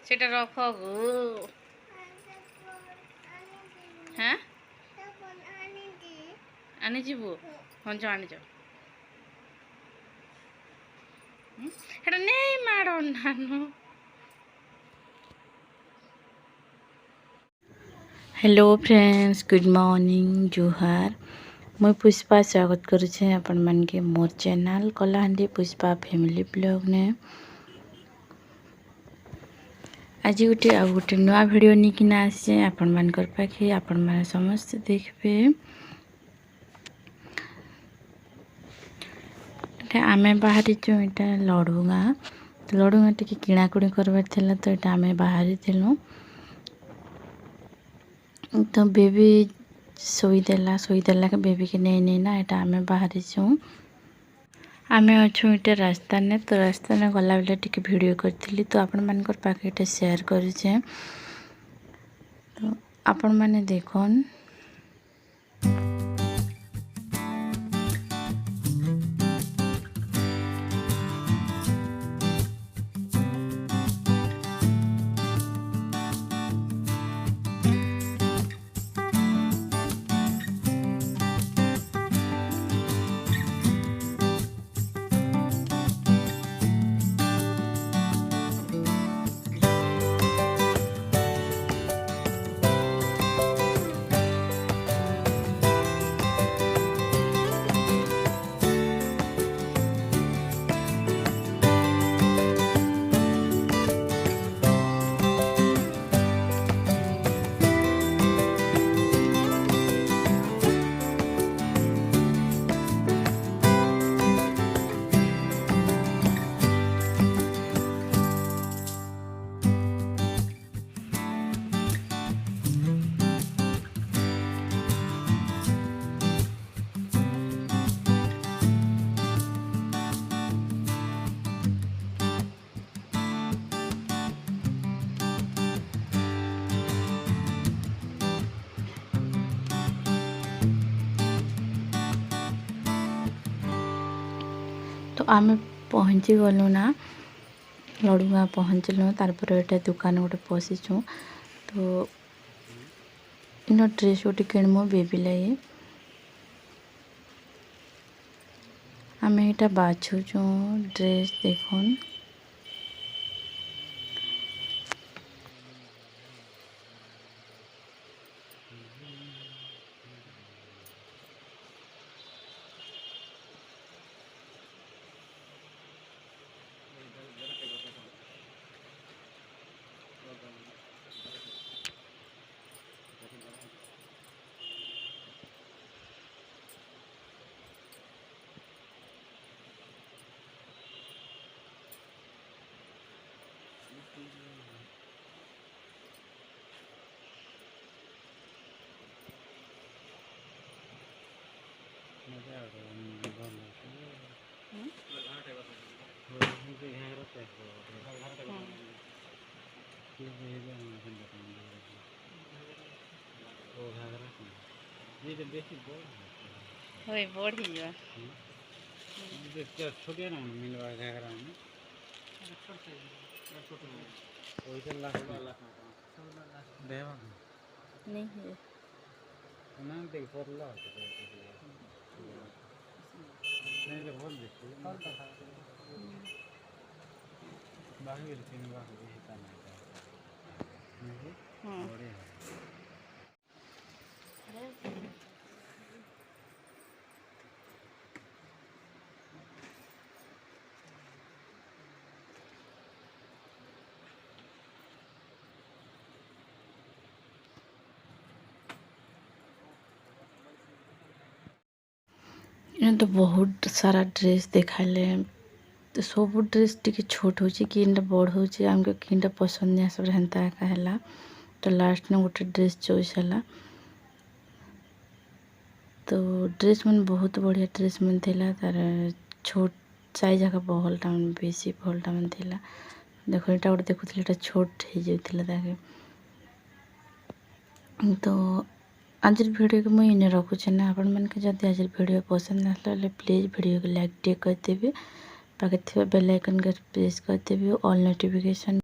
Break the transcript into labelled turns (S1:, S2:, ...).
S1: সেটা রখ গো। হ্যাঁ আনি যাবো হঞ্চ আনি যাও সেটা নেই মার অন্যান্য। हेलो फ्रेंड्स, गुड मॉर्निंग, जुहार। मैं पुष्पा स्वागत करुचे आपण मन के मोर channel Kalahandi Pushpa family blog ने। आज गोटे आ गोटे नुआ वीडियो निकिना आसे आपण मन कर पाखे आपण मन समस्त देखबे। आमे बाहरी जो इटा लडुगा तो लडुगा टिके किणाकुणी करबार थिला तो इटा आमे बाहरी थिलु। तो बेबी सोईदेला के बेबी के नहीं ना एटा आमे बाहरी छू। आमे अच्छु इटा रास्ता ने तो रास्ता ने गला बेले टिके वीडियो करथिली तो आपण मानकर पाखे इटा शेयर करिछे तो आपण माने देखोन। तो आमे पहुँची गलु ना लडुगा पहुँचलु तारपर एटा दुकान गोटे पशिचु तो इन ड्रेस गोटे किणमु बेबी लगे आमे एटा बाछुचु ड्रेस देखुन। होय बढ़ी जा छोटे ना मिलवा घाघरा में नहीं है ना देख पड़ला नहीं तो बोल दे बाहर तीन बार होता नहीं हां बढ़िया इन तो बहुत सारा ड्रेस देखाले तो सब ड्रेस टिके छोट हो कि बड़ हो आमको कि पसंद नहीं सब हेन्ता है तो लास्ट में गोटे ड्रेस चॉइस है तो ड्रेस मन बहुत बढ़िया ड्रेस मन थिला तार छोट साइज का बहलटा मन बेसी बहलटा मन थिला देखो एटा गोटे देखुଥିଲି एटा छोट हो जाउथिला ताके तो आज वीडियो को मुझे रखुचे ना आपण मन के जब आज वीडियो पसंद आसला प्लीज वीडियो को लाइक टे कर देबे पाखे बेल आइकन के प्रेस कर देबे ऑल नोटिफिकेशन